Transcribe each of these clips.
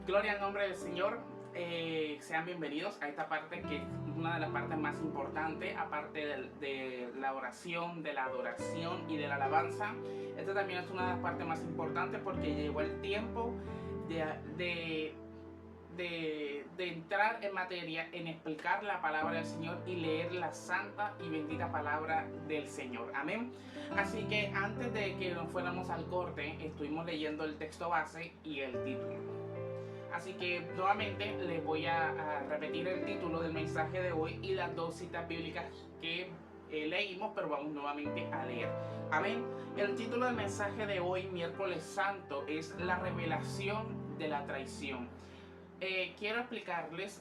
Gloria al nombre del Señor. Sean bienvenidos a esta parte que es una de las partes más importantes, aparte de la oración, de la adoración y de la alabanza. Esta también es una de las partes más importantes porque llegó el tiempo de, de, de entrar en materia, en explicar la palabra del Señor y leer la santa y bendita palabra del Señor. Amén. Así que antes de que nos fuéramos al corte, estuvimos leyendo el texto base y el título. Así que nuevamente les voy a repetir el título del mensaje de hoy y las dos citas bíblicas que leímos, pero vamos nuevamente a leer. Amén. El título del mensaje de hoy, miércoles santo, es la revelación de la traición. Quiero explicarles,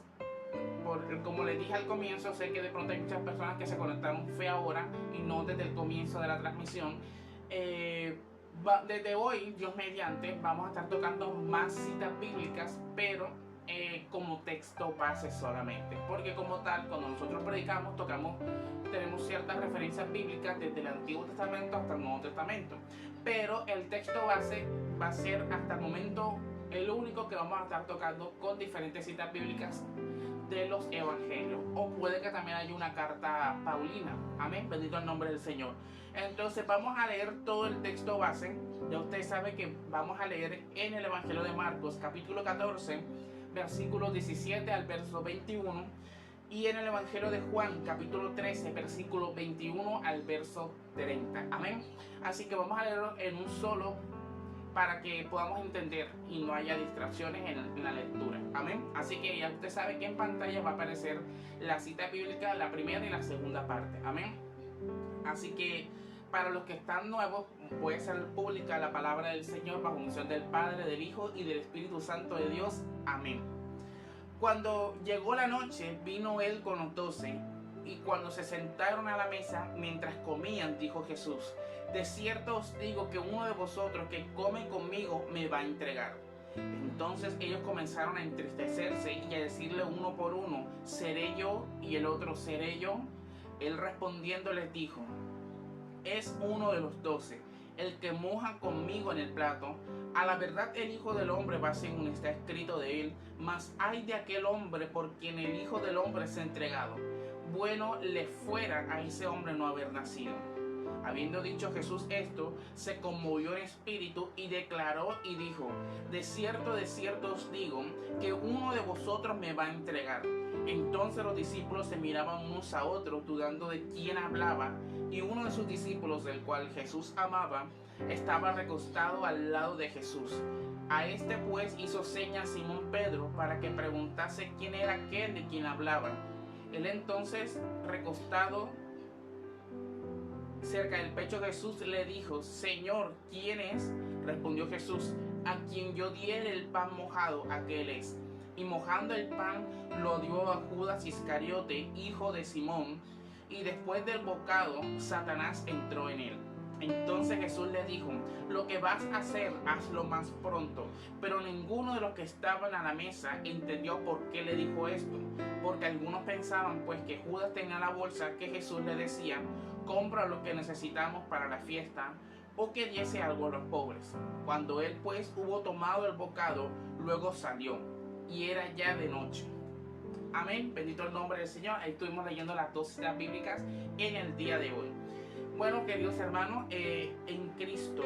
como les dije al comienzo, sé que de pronto hay muchas personas que se conectaron fue ahora y no desde el comienzo de la transmisión. Desde hoy, Dios mediante, vamos a estar tocando más citas bíblicas, pero como texto base solamente. Porque como tal, cuando nosotros predicamos, tenemos ciertas referencias bíblicas desde el Antiguo Testamento hasta el Nuevo Testamento. Pero el texto base va a ser hasta el momento el único que vamos a estar tocando con diferentes citas bíblicas de los evangelios, o puede que también haya una carta paulina. Amén, bendito el nombre del Señor. Entonces vamos a leer todo el texto base. Ya usted sabe que vamos a leer en el evangelio de Marcos capítulo 14 versículo 17 al verso 21, y en el evangelio de Juan capítulo 13 versículo 21 al verso 30. Amén. Así que vamos a leerlo en un solo para que podamos entender y no haya distracciones en la lectura. Amén. Así que ya usted sabe que en pantalla va a aparecer la cita bíblica, la primera y la segunda parte. Amén. Así que para los que están nuevos, puede ser pública la palabra del Señor bajo unción del Padre, del Hijo y del Espíritu Santo de Dios. Amén. Cuando llegó la noche, vino él con los 12, y cuando se sentaron a la mesa, mientras comían, dijo Jesús: de cierto os digo que uno de vosotros que come conmigo me va a entregar. Entonces ellos comenzaron a entristecerse y a decirle uno por uno: ¿seré yo? Y el otro: ¿seré yo? Él respondiendo les dijo: es uno de los 12, el que moja conmigo en el plato. A la verdad el Hijo del Hombre va según está escrito de él, mas ay de aquel hombre por quien el Hijo del Hombre es entregado. Bueno le fuera a ese hombre no haber nacido. Habiendo dicho Jesús esto, se conmovió en espíritu y declaró y dijo: de cierto os digo, que uno de vosotros me va a entregar. Entonces los discípulos se miraban unos a otros, dudando de quién hablaba, y uno de sus discípulos, del cual Jesús amaba, estaba recostado al lado de Jesús. A este pues hizo señas Simón Pedro para que preguntase quién era aquel de quien hablaba. Él entonces, recostado cerca del pecho de Jesús, le dijo: Señor, ¿quién es? Respondió Jesús: a quien yo diere el pan mojado, aquel es. Y mojando el pan lo dio a Judas Iscariote, hijo de Simón. Y después del bocado, Satanás entró en él. Entonces Jesús le dijo: lo que vas a hacer, hazlo más pronto. Pero ninguno de los que estaban a la mesa entendió por qué le dijo esto, porque algunos pensaban pues que Judas tenía la bolsa que Jesús le decía: compra lo que necesitamos para la fiesta, o que diese algo a los pobres. Cuando él pues hubo tomado el bocado, luego salió, y era ya de noche. Amén, bendito el nombre del Señor. Ahí estuvimos leyendo las dos citas bíblicas en el día de hoy. Bueno, queridos hermanos, en Cristo,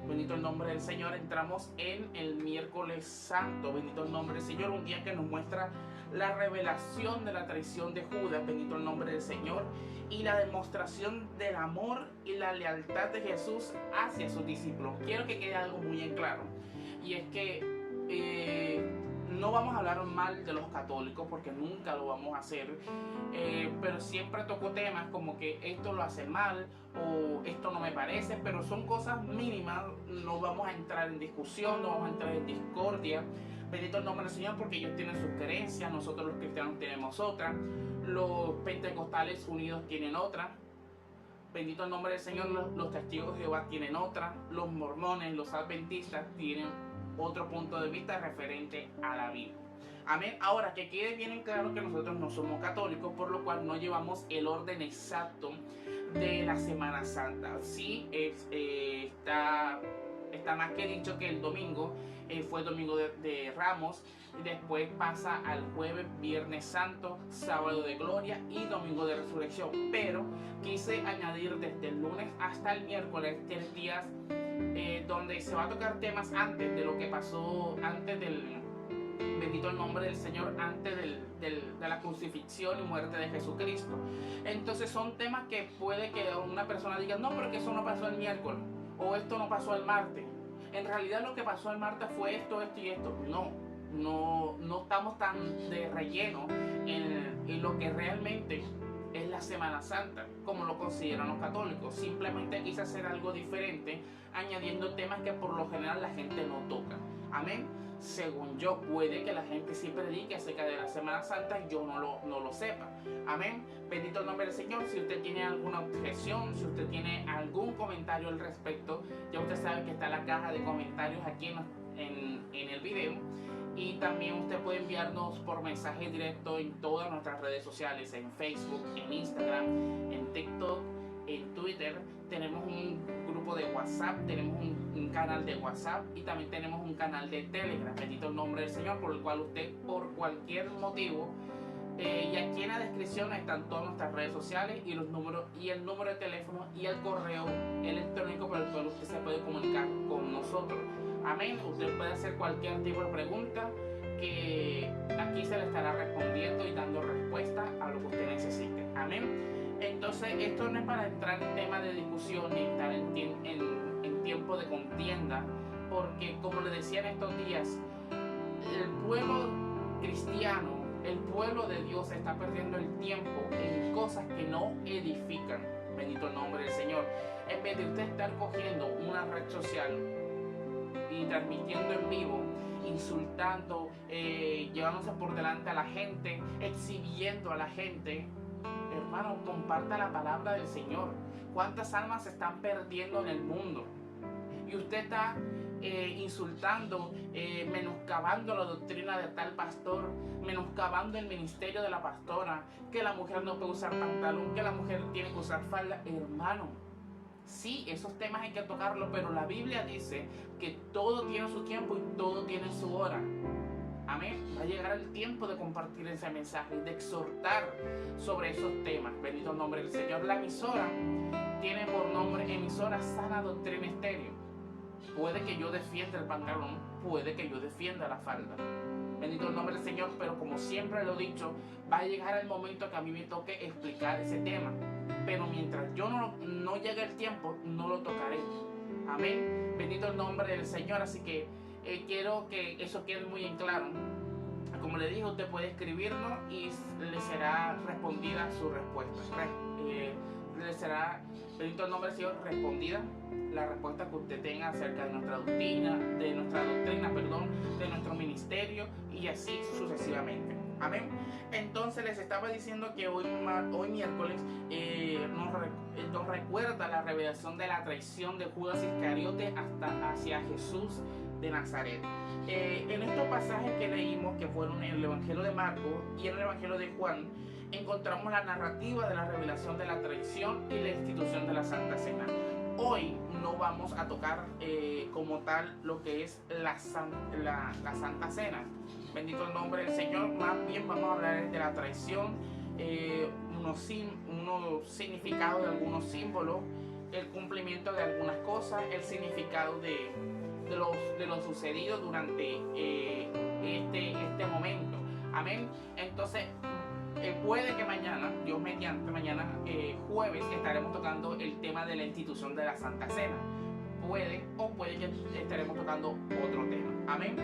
bendito el nombre del Señor, entramos en el miércoles santo, bendito el nombre del Señor, un día que nos muestra la revelación de la traición de Judas, bendito el nombre del Señor, y la demostración del amor y la lealtad de Jesús hacia sus discípulos. Quiero que quede algo muy en claro, y es que no vamos a hablar mal de los católicos, porque nunca lo vamos a hacer, pero siempre toco temas como que esto lo hace mal o esto no me parece, pero son cosas mínimas. No vamos a entrar en discusión, no vamos a entrar en discordia. Bendito el nombre del Señor, porque ellos tienen sus creencias, nosotros los cristianos tenemos otra, los pentecostales unidos tienen otra. Bendito el nombre del Señor, los testigos de Jehová tienen otra, los mormones, los adventistas tienen otro punto de vista referente a la Biblia. Amén. Ahora, que quede bien en claro que nosotros no somos católicos, por lo cual no llevamos el orden exacto de la Semana Santa. Sí, está está más que dicho que el domingo fue domingo de Ramos, y después pasa al jueves, Viernes Santo, sábado de gloria y domingo de resurrección. Pero quise añadir desde el lunes hasta el miércoles 3 días donde se va a tocar temas antes de lo que pasó, antes del, bendito el nombre del Señor, antes de la crucifixión y muerte de Jesucristo. Entonces son temas que puede que una persona diga, no, pero que eso no pasó el miércoles, o esto no pasó el martes. En realidad lo que pasó el martes fue esto, esto y esto. No estamos tan de relleno en lo que realmente es la Semana Santa, como lo consideran los católicos. Simplemente quise hacer algo diferente, añadiendo temas que por lo general la gente no toca. Amén. Según yo, puede que la gente sí predique acerca de la Semana Santa y yo no lo sepa. Amén. Bendito el nombre del Señor. Si usted tiene alguna objeción, si usted tiene algún comentario al respecto, ya usted sabe que está la caja de comentarios aquí en el video. Y también usted puede enviarnos por mensaje directo en todas nuestras redes sociales, en Facebook, en Instagram, en TikTok, en Twitter. Tenemos un grupo de WhatsApp, tenemos un canal de WhatsApp y también tenemos un canal de Telegram, bendito el nombre del Señor, por el cual usted, por cualquier motivo, y aquí en la descripción están todas nuestras redes sociales y los números, y el número de teléfono y el correo electrónico por el cual usted se puede comunicar con nosotros. Amén. Usted puede hacer cualquier tipo de pregunta que aquí se le estará respondiendo y dando respuesta a lo que usted necesite. Amén. Entonces, esto no es para entrar en tema de discusión ni estar en tiempo de contienda, porque como le decía en estos días, el pueblo cristiano, el pueblo de Dios está perdiendo el tiempo en cosas que no edifican. Bendito el nombre del Señor. En vez de usted estar cogiendo una red social y transmitiendo en vivo, insultando, llevándose por delante a la gente, exhibiendo a la gente, hermano, comparta la palabra del Señor. ¿Cuántas almas se están perdiendo en el mundo? Y usted está insultando, menoscabando la doctrina de tal pastor, menoscabando el ministerio de la pastora, que la mujer no puede usar pantalón, que la mujer tiene que usar falda. Hermano, sí, esos temas hay que tocarlos, pero la Biblia dice que todo tiene su tiempo y todo tiene su hora. Amén. Va a llegar el tiempo de compartir ese mensaje, de exhortar sobre esos temas. Bendito el nombre del Señor. La emisora tiene por nombre Emisora Sana Doctrina Estéreo. Puede que yo defienda el pantalón, puede que yo defienda la falda. Bendito el nombre del Señor, pero como siempre lo he dicho, va a llegar el momento que a mí me toque explicar ese tema. Pero mientras yo no llegue el tiempo, no lo tocaré. Amén. Bendito el nombre del Señor. Así que quiero que eso quede muy en claro. Como le dije, usted puede escribirnos y le será respondida su respuesta. Le será, bendito el nombre del Señor, respondida la respuesta que usted tenga acerca de nuestra doctrina, de nuestro ministerio y así sucesivamente. Amén. Entonces les estaba diciendo que hoy miércoles nos recuerda la revelación de la traición de Judas Iscariote hacia Jesús de Nazaret. En estos pasajes que leímos, que fueron en el Evangelio de Marcos y en el Evangelio de Juan, encontramos la narrativa de la revelación de la traición y la institución de la Santa Cena. Hoy no vamos a tocar como tal lo que es la Santa Cena. Bendito el nombre del Señor. Más bien vamos a hablar de la traición, unos significados de algunos símbolos, el cumplimiento de algunas cosas, el significado de lo sucedido durante este momento. Amén. Entonces puede que mañana, Dios mediante, mañana jueves estaremos tocando el tema de la institución de la Santa Cena. Puede que estaremos tocando otro tema. Amén.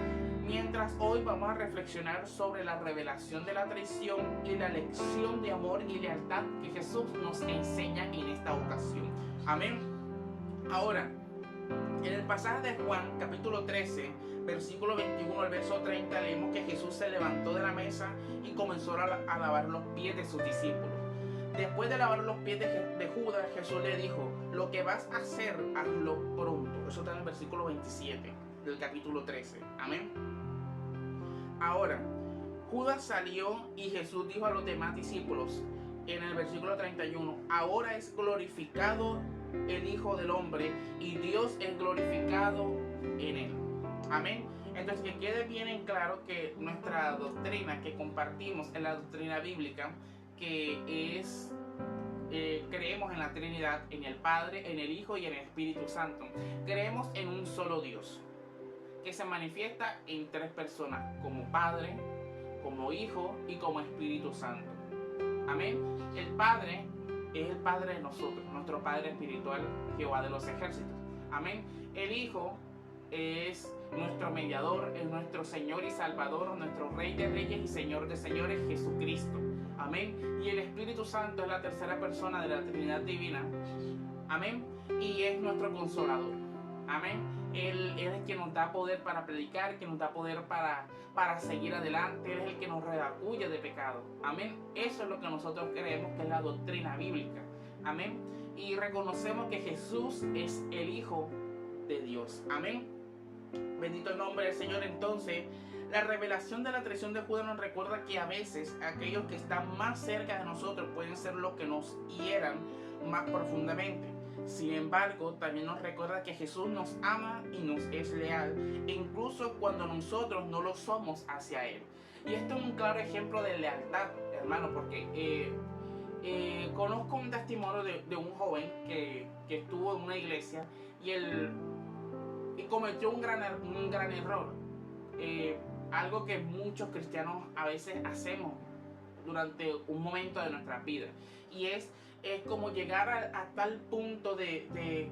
Mientras hoy vamos a reflexionar sobre la revelación de la traición y la lección de amor y lealtad que Jesús nos enseña en esta ocasión. Amén. Ahora, en el pasaje de Juan, capítulo 13, versículo 21 al verso 30, leemos que Jesús se levantó de la mesa y comenzó a lavar los pies de sus discípulos. Después de lavar los pies de Judas, Jesús le dijo: lo que vas a hacer, hazlo pronto. Eso está en el versículo 27 del capítulo 13. Amén. Ahora, Judas salió y Jesús dijo a los demás discípulos en el versículo 31: ahora es glorificado el Hijo del Hombre y Dios es glorificado en Él. Amén. Entonces, que quede bien en claro que nuestra doctrina que compartimos es la doctrina bíblica, que es, creemos en la Trinidad, en el Padre, en el Hijo y en el Espíritu Santo. Creemos en un solo Dios, que se manifiesta en tres personas, como Padre, como Hijo y como Espíritu Santo. Amén. El Padre es el Padre de nosotros, nuestro Padre espiritual, Jehová de los ejércitos. Amén. El Hijo es nuestro mediador, es nuestro Señor y Salvador, nuestro Rey de Reyes y Señor de Señores, Jesucristo. Amén. Y el Espíritu Santo es la tercera persona de la Trinidad Divina. Amén. Y es nuestro Consolador. Amén. Él es el que nos da poder para predicar, que nos da poder para seguir adelante. Él es el que nos redarguye de pecado. Amén. Eso es lo que nosotros creemos que es la doctrina bíblica. Amén. Y reconocemos que Jesús es el Hijo de Dios. Amén. Bendito el nombre del Señor. Entonces, la revelación de la traición de Judas nos recuerda que a veces aquellos que están más cerca de nosotros pueden ser los que nos hieran más profundamente. Sin embargo, también nos recuerda que Jesús nos ama y nos es leal, incluso cuando nosotros no lo somos hacia Él. Y esto es un claro ejemplo de lealtad, hermano, porque conozco un testimonio de un joven que estuvo en una iglesia y cometió un gran error. Algo que muchos cristianos a veces hacemos durante un momento de nuestra vida, y es como llegar a tal punto de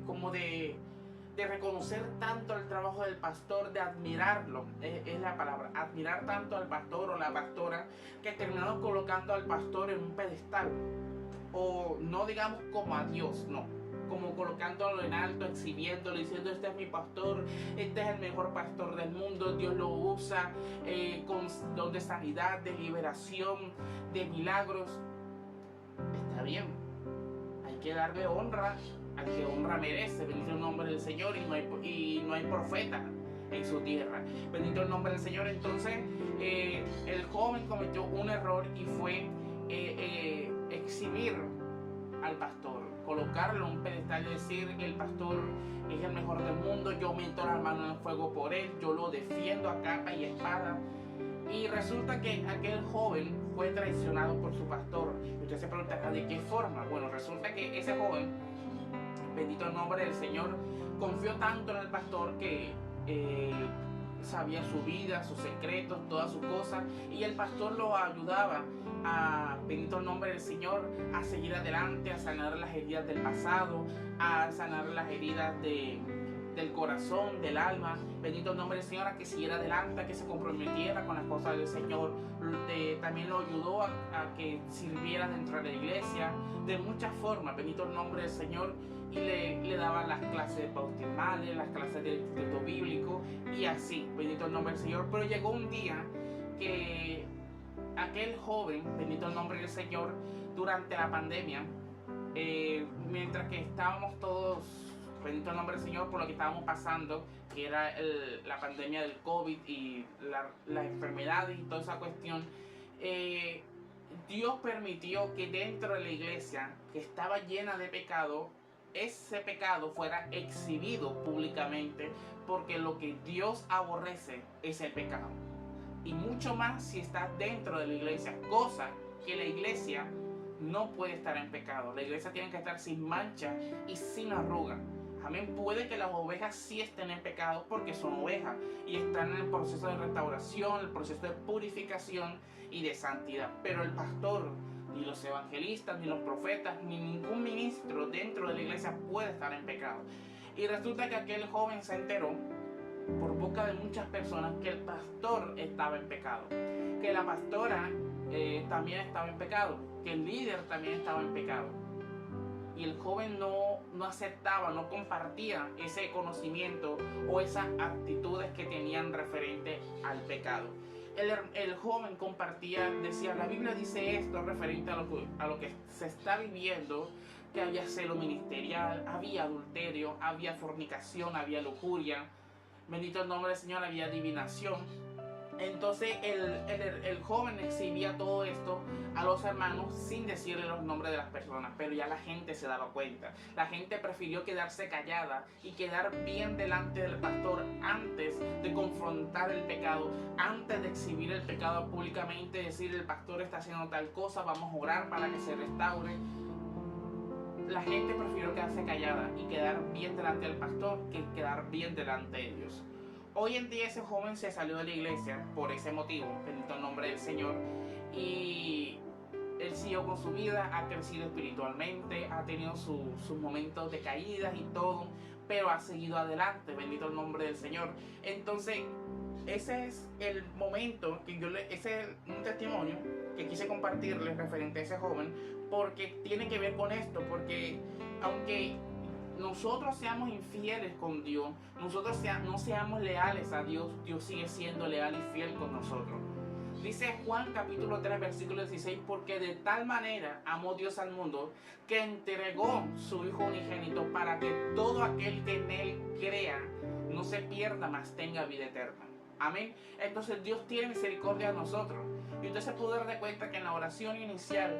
reconocer tanto el trabajo del pastor, de admirarlo, es la palabra, admirar tanto al pastor o la pastora, que terminamos colocando al pastor en un pedestal, o no digamos como a Dios, no, como colocándolo en alto, exhibiéndolo, diciendo: este es mi pastor, este es el mejor pastor del mundo, Dios lo usa con don de sanidad, de liberación, de milagros. Está bien, hay que darle honra al que honra merece. Bendito el nombre del Señor, y no hay profeta en su tierra. Bendito el nombre del Señor. Entonces el joven cometió un error y fue exhibir al pastor, colocarlo en un pedestal y decir: el pastor es el mejor del mundo, yo meto la mano en el fuego por él, yo lo defiendo a capa y espada. Y resulta que aquel joven fue traicionado por su pastor. Y usted se preguntará: ¿de qué forma? Bueno, resulta que ese joven, bendito el nombre del Señor, confió tanto en el pastor que sabía su vida, sus secretos, todas sus cosas, y el pastor lo ayudaba a, bendito el nombre del Señor, a seguir adelante, a sanar las heridas del pasado, a sanar las heridas del corazón, del alma. Bendito el nombre del Señor, a que siguiera adelante, a que se comprometiera con las cosas del Señor. También lo ayudó a que sirviera dentro de la iglesia de muchas formas. Bendito el nombre del Señor. Y le daban las clases bautismales, las clases del instituto bíblico, y así, bendito el nombre del Señor. Pero llegó un día que aquel joven, bendito el nombre del Señor, durante la pandemia, mientras que estábamos todos, bendito el nombre del Señor, por lo que estábamos pasando, que era la pandemia del COVID y la enfermedad y toda esa cuestión, Dios permitió que dentro de la iglesia, que estaba llena de pecado, ese pecado fuera exhibido públicamente, porque lo que Dios aborrece es el pecado. Y mucho más si estás dentro de la iglesia, cosa que la iglesia no puede estar en pecado. La iglesia tiene que estar sin mancha y sin arruga. Amén. Puede que las ovejas sí estén en pecado porque son ovejas y están en el proceso de restauración, el proceso de purificación y de santidad. Pero el pastor, ni los evangelistas, ni los profetas, ni ningún ministro dentro de la iglesia puede estar en pecado. Y resulta que aquel joven se enteró por boca de muchas personas que el pastor estaba en pecado, que la pastora también estaba en pecado, que el líder también estaba en pecado. Y el joven no aceptaba, no compartía ese conocimiento o esas actitudes que tenían referente al pecado. El joven compartía, decía: la Biblia dice esto referente a lo que se está viviendo, que había celo ministerial, había adulterio, había fornicación, había lujuria, bendito el nombre del Señor, había adivinación. Entonces el joven exhibía todo esto a los hermanos sin decirle los nombres de las personas, pero ya la gente se daba cuenta. La gente prefirió quedarse callada y quedar bien delante del pastor antes de confrontar el pecado, antes de exhibir el pecado públicamente, decir el pastor está haciendo tal cosa, vamos a orar para que se restaure. La gente prefirió quedarse callada y quedar bien delante del pastor que quedar bien delante de Dios. Hoy en día ese joven se salió de la iglesia por ese motivo, bendito el nombre del Señor, y él siguió con su vida, ha crecido espiritualmente, ha tenido sus momentos de caídas y todo, pero ha seguido adelante, bendito el nombre del Señor. Entonces, ese es el momento que ese es un testimonio que quise compartirles referente a ese joven, porque tiene que ver con esto, porque aunque nosotros seamos infieles con Dios, nosotros no seamos leales a Dios, Dios sigue siendo leal y fiel con nosotros. Dice Juan capítulo 3 versículo 16, porque de tal manera amó Dios al mundo que entregó su Hijo unigénito para que todo aquel que en Él crea no se pierda, mas tenga vida eterna. Amén. Entonces Dios tiene misericordia de nosotros. Y usted se pudo dar de cuenta que en la oración inicial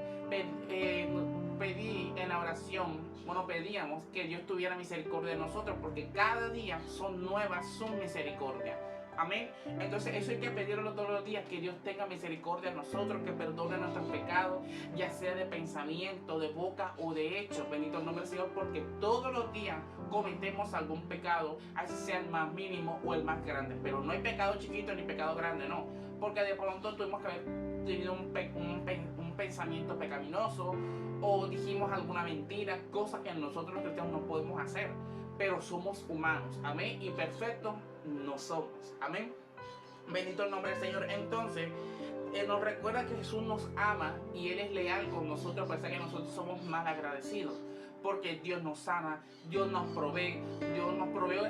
pedíamos que Dios tuviera misericordia de nosotros, porque cada día son nuevas sus misericordias. Amén. Entonces eso hay que pedirlo todos los días, que Dios tenga misericordia de nosotros, que perdone nuestros pecados, ya sea de pensamiento, de boca o de hecho. Bendito el nombre del Señor, porque todos los días cometemos algún pecado, así sea el más mínimo o el más grande. Pero no hay pecado chiquito ni pecado grande, no. Porque de pronto tuvimos que haber tenido un pensamiento pecaminoso, o dijimos alguna mentira, cosas que nosotros los cristianos no podemos hacer. Pero somos humanos, amén, y perfectos no somos, amén. Bendito el nombre del Señor. Entonces, nos recuerda que Jesús nos ama y Él es leal con nosotros, a pesar que nosotros somos mal agradecidos. Porque Dios nos sana, Dios nos provee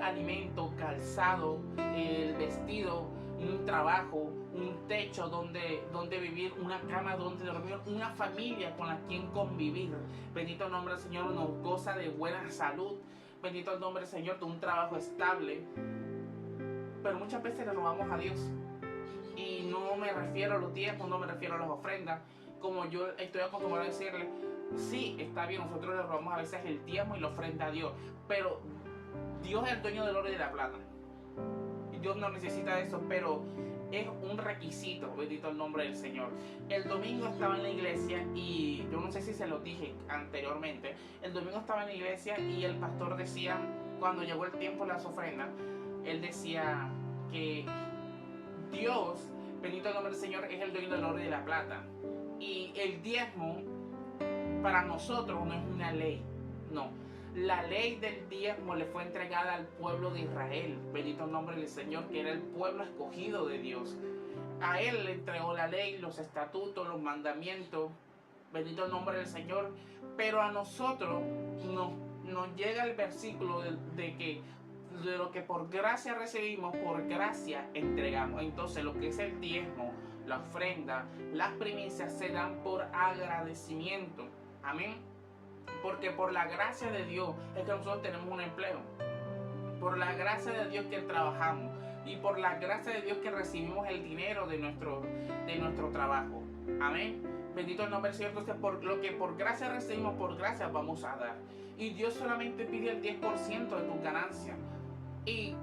alimento, calzado, el vestido, un trabajo, un techo donde vivir, una cama donde dormir, una familia con la quien convivir. Bendito el nombre del Señor, nos goza de buena salud. Bendito el nombre del Señor, de un trabajo estable. Pero muchas veces le robamos a Dios. Y no me refiero a los tiempos, no me refiero a las ofrendas. Como yo estoy acostumbrado a decirle, sí, está bien, nosotros le robamos a veces el diezmo y la ofrenda a Dios. Pero Dios es el dueño del oro y de la plata. Y Dios no necesita eso, pero es un requisito, bendito el nombre del Señor. El domingo estaba en la iglesia y yo no sé si se lo dije anteriormente. El domingo estaba en la iglesia y el pastor decía, cuando llegó el tiempo de las ofrendas, él decía que Dios, bendito el nombre del Señor, es el dueño del oro y de la plata. Y el diezmo para nosotros no es una ley, no. La ley del diezmo le fue entregada al pueblo de Israel, bendito el nombre del Señor, que era el pueblo escogido de Dios. A él le entregó la ley, los estatutos, los mandamientos, bendito el nombre del Señor. Pero a nosotros nos llega el versículo de lo que por gracia recibimos, por gracia entregamos. Entonces lo que es el diezmo, la ofrenda, las primicias se dan por agradecimiento. Amén. Porque por la gracia de Dios es que nosotros tenemos un empleo. Por la gracia de Dios que trabajamos. Y por la gracia de Dios que recibimos el dinero de nuestro trabajo. Amén. Bendito el nombre del Señor. Entonces, por lo que por gracia recibimos, por gracia vamos a dar. Y Dios solamente pide el 10% de tus ganancias. Y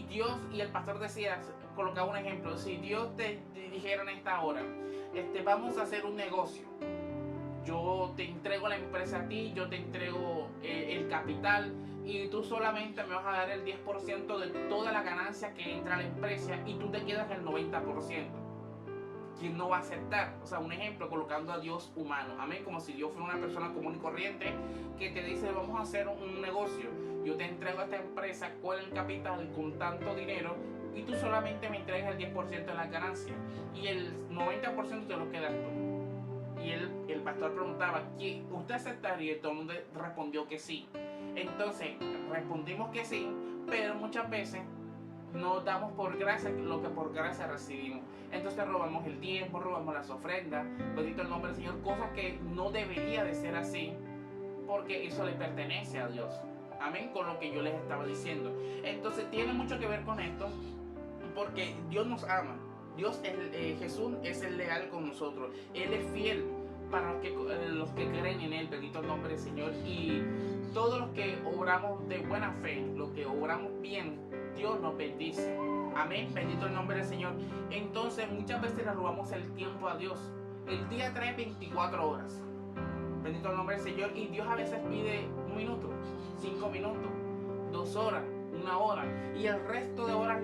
Dios, y el pastor decía, colocaba un ejemplo, si Dios te dijera en esta hora, vamos a hacer un negocio, yo te entrego la empresa a ti, yo te entrego el capital y tú solamente me vas a dar el 10% de toda la ganancia que entra a la empresa y tú te quedas el 90%. ¿Quién no va a aceptar? O sea, un ejemplo, colocando a Dios humano, amén, como si Dios fuera una persona común y corriente que te dice, vamos a hacer un negocio, yo te entrego a esta empresa con el capital, con tanto dinero, y tú solamente me entregas el 10% de las ganancias y el 90% te lo quedas tú. Y el pastor preguntaba, ¿usted aceptaría? Y todo el mundo respondió que sí. Entonces respondimos que sí, pero muchas veces no damos por gracia lo que por gracia recibimos. Entonces robamos el tiempo, robamos las ofrendas, bendito el nombre del Señor, cosas que no debería de ser así, porque eso le pertenece a Dios. Amén, con lo que yo les estaba diciendo. Entonces tiene mucho que ver con esto, porque Dios nos ama. Jesús es el leal con nosotros. Él es fiel para los que creen en Él, bendito el nombre del Señor. Y todos los que obramos de buena fe, los que obramos bien, Dios nos bendice. Amén, bendito el nombre del Señor. Entonces muchas veces le robamos el tiempo a Dios. El día trae 24 horas. Bendito el nombre del Señor. Y Dios a veces pide 1 minuto, 5 minutos, 2 horas, 1 hora. Y el resto de horas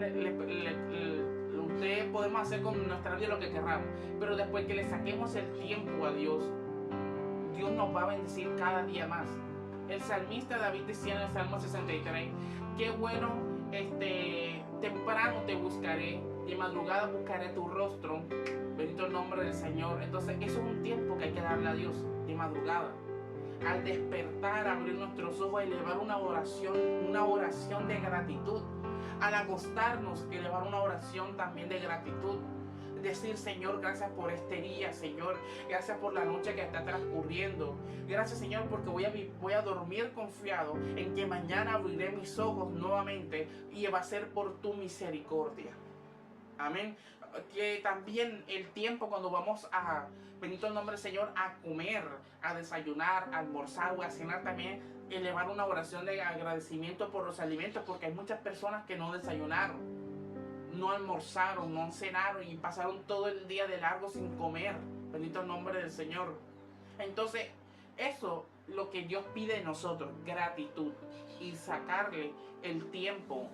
ustedes podemos hacer con nuestra vida lo que queramos. Pero después que le saquemos el tiempo a Dios, Dios nos va a bendecir cada día más. El salmista David decía en el Salmo 63, qué bueno, temprano te buscaré, de madrugada buscaré tu rostro. Bendito el nombre del Señor. Entonces eso es un tiempo que hay que darle a Dios, de madrugada. Al despertar, abrir nuestros ojos, elevar una oración de gratitud. Al acostarnos, elevar una oración también de gratitud. Decir, Señor, gracias por este día, Señor. Gracias por la noche que está transcurriendo. Gracias, Señor, porque voy a dormir confiado en que mañana abriré mis ojos nuevamente y va a ser por tu misericordia. Amén. Que también el tiempo cuando vamos a, bendito el nombre del Señor, a comer, a desayunar, a almorzar o a cenar, también elevar una oración de agradecimiento por los alimentos, porque hay muchas personas que no desayunaron, no almorzaron, no cenaron y pasaron todo el día de largo sin comer. Bendito el nombre del Señor. Entonces, eso es lo que Dios pide de nosotros, gratitud y sacarle el tiempo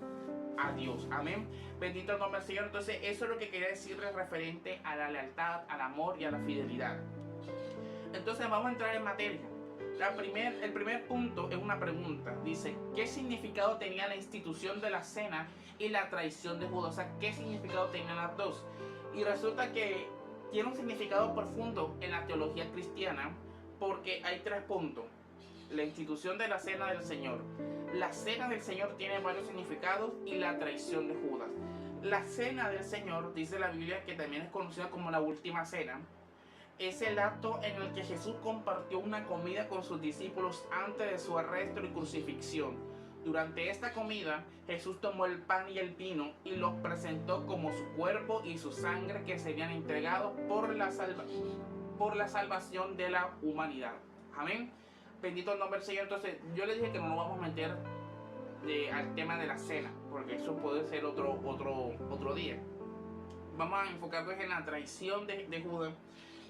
a Dios. Amén. Bendito el nombre del Señor. Entonces, eso es lo que quería decirles referente a la lealtad, al amor y a la fidelidad. Entonces, vamos a entrar en materia. El primer punto es una pregunta. Dice, ¿qué significado tenía la institución de la cena y la traición de Judas? O sea, ¿qué significado tenían las dos? Y resulta que tiene un significado profundo en la teología cristiana, porque hay 3 puntos. La institución de la cena del Señor. La cena del Señor tiene varios significados y la traición de Judas. La cena del Señor, dice la Biblia, que también es conocida como la última cena, es el acto en el que Jesús compartió una comida con sus discípulos antes de su arresto y crucifixión. Durante esta comida, Jesús tomó el pan y el vino y los presentó como su cuerpo y su sangre que serían entregados por la salvación de la humanidad. Amén. Bendito el nombre del Señor. Entonces, yo le dije que no nos vamos a meter al tema de la cena, porque eso puede ser otro día. Vamos a enfocarnos en la traición de Judas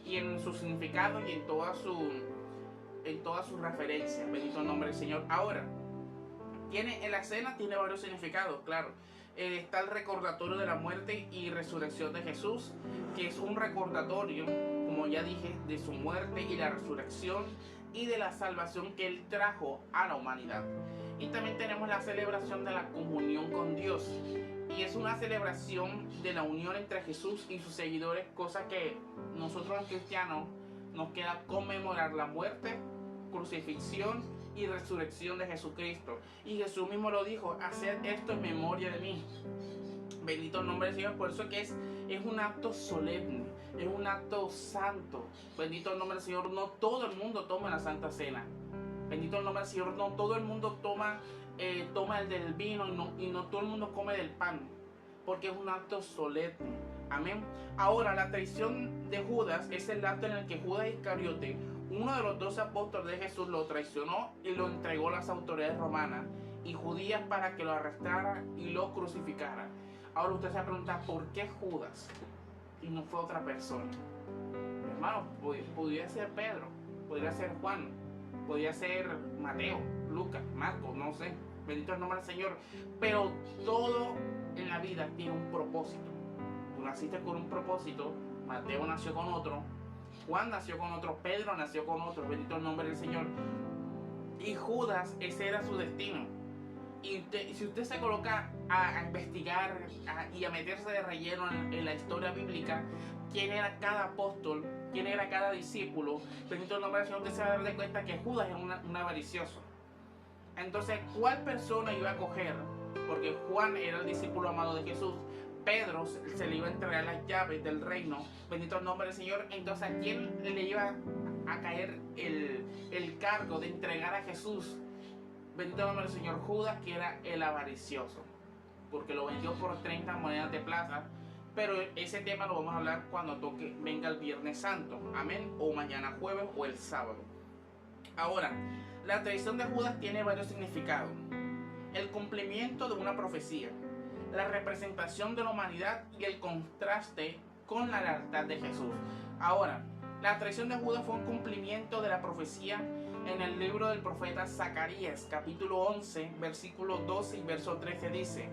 y en su significado y en todas sus referencias. Bendito el nombre del Señor. Ahora, en la cena tiene varios significados, claro. Está el recordatorio de la muerte y resurrección de Jesús, que es un recordatorio, como ya dije, de su muerte y la resurrección y de la salvación que Él trajo a la humanidad. Y también tenemos la celebración de la comunión con Dios. Y es una celebración de la unión entre Jesús y sus seguidores, cosa que nosotros los cristianos nos queda conmemorar la muerte, crucifixión y resurrección de Jesucristo. Y Jesús mismo lo dijo, haced esto en memoria de mí. Bendito el nombre del Señor. Por eso que es un acto solemne, es un acto santo. Bendito el nombre del Señor. No todo el mundo toma la Santa Cena. Bendito el nombre del Señor. No todo el mundo toma el del vino y no todo el mundo come del pan, porque es un acto solemne. Amén. Ahora, la traición de Judas es el acto en el que Judas Iscariote, uno de los 12 apóstoles de Jesús, lo traicionó y lo entregó a las autoridades romanas y judías para que lo arrestaran y lo crucificaran. Ahora usted se pregunta, ¿por qué Judas y no fue otra persona? Hermano, podría ser Pedro, podría ser Juan, podría ser Mateo, Lucas, Marcos, no sé. Bendito el nombre del Señor. Pero todo en la vida tiene un propósito. Tú naciste con un propósito. Mateo nació con otro, Juan nació con otro, Pedro nació con otro. Bendito el nombre del Señor. Y Judas, ese era su destino. Y si usted se coloca a investigar y a meterse de relleno en la historia bíblica, quién era cada apóstol, quién era cada discípulo, bendito el nombre del Señor, usted se va a dar de cuenta que Judas era un avaricioso. Entonces, ¿cuál persona iba a coger? Porque Juan era el discípulo amado de Jesús. Pedro se le iba a entregar las llaves del reino. Bendito el nombre del Señor. Entonces, ¿a quién le iba a caer el cargo de entregar a Jesús? Bendito el nombre del Señor. Judas, que era el avaricioso, porque lo vendió por 30 monedas de plata pero ese tema lo vamos a hablar cuando venga el Viernes Santo, amén, o mañana jueves o el sábado. Ahora, la traición de Judas tiene varios significados: el cumplimiento de una profecía, la representación de la humanidad y el contraste con la lealtad de Jesús. Ahora, la traición de Judas fue un cumplimiento de la profecía en el libro del profeta Zacarías, capítulo 11, versículo 12 y verso 13 dice: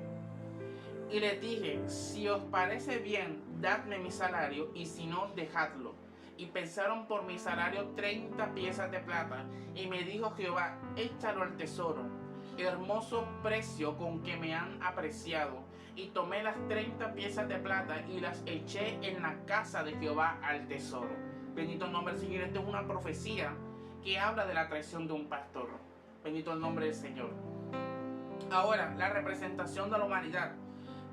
y les dije, si os parece bien, dadme mi salario, y si no, dejadlo. Y pensaron por mi salario 30 piezas de plata. Y me dijo Jehová, échalo al tesoro, hermoso precio con que me han apreciado. Y tomé las 30 piezas de plata y las eché en la casa de Jehová al tesoro. Bendito el nombre del Señor. Esto es una profecía que habla de la traición de un pastor. Bendito el nombre del Señor. Ahora, la representación de la humanidad.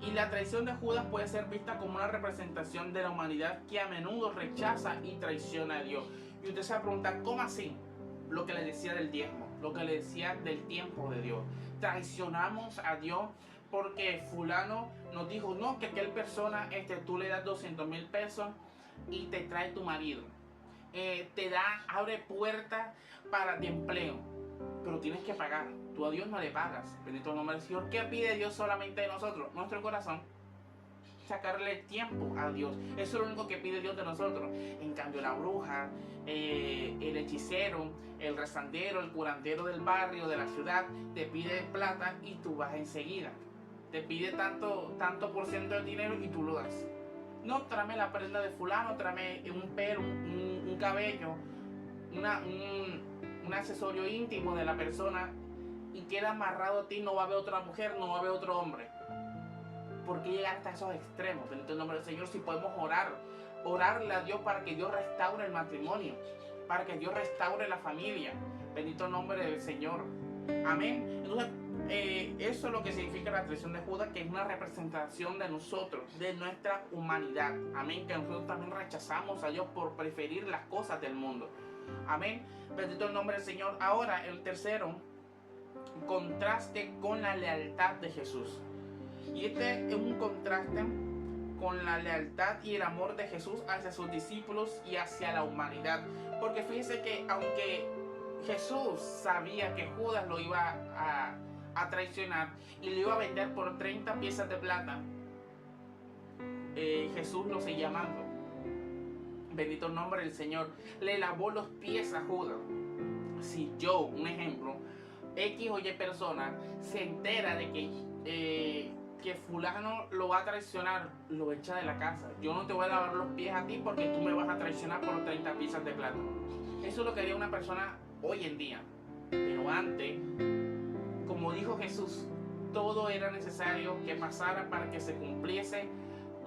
Y la traición de Judas puede ser vista como una representación de la humanidad que a menudo rechaza y traiciona a Dios. Y usted se va a preguntar, ¿cómo así? Lo que le decía del diezmo, lo que le decía del tiempo de Dios. Traicionamos a Dios porque fulano nos dijo, no, que aquel persona, tú le das 200,000 pesos y te trae tu marido. Abre puertas de empleo, pero tienes que pagar. Tú a Dios no le pagas. Bendito el nombre del Señor. ¿Qué pide Dios solamente de nosotros? Nuestro corazón. Sacarle tiempo a Dios. Eso es lo único que pide Dios de nosotros. En cambio, la bruja, el hechicero, el rezandero, el curandero del barrio, de la ciudad, te pide plata y tú vas enseguida. Te pide tanto por ciento del dinero y tú lo das. No, tráeme la prenda de fulano, tráeme un pelo, un cabello, un accesorio íntimo de la persona, y queda amarrado a ti. No va a haber otra mujer, no va a haber otro hombre. ¿Por qué llegar hasta esos extremos? Bendito el nombre del Señor. Si podemos orarle a Dios para que Dios restaure el matrimonio, para que Dios restaure la familia. Bendito el nombre del Señor. Amén. Entonces, eso es lo que significa la traición de Judas, que es una representación de nosotros, de nuestra humanidad. Amén. Que nosotros también rechazamos a Dios por preferir las cosas del mundo. Amén. Bendito el nombre del Señor. Ahora, el tercero, contraste con la lealtad de Jesús. Y este es un contraste con la lealtad y el amor de Jesús hacia sus discípulos y hacia la humanidad. Porque fíjense que aunque Jesús sabía que Judas lo iba a traicionar y lo iba a vender por 30 piezas de plata, Jesús lo seguía amando. Bendito el nombre del Señor. Le lavó los pies a Judas. Si yo, un ejemplo, X o Y persona se entera de que fulano lo va a traicionar, lo echa de la casa. Yo no te voy a lavar los pies a ti porque tú me vas a traicionar por 30 piezas de plata. Eso es lo que haría una persona hoy en día. Pero antes, como dijo Jesús, todo era necesario que pasara para que se cumpliesen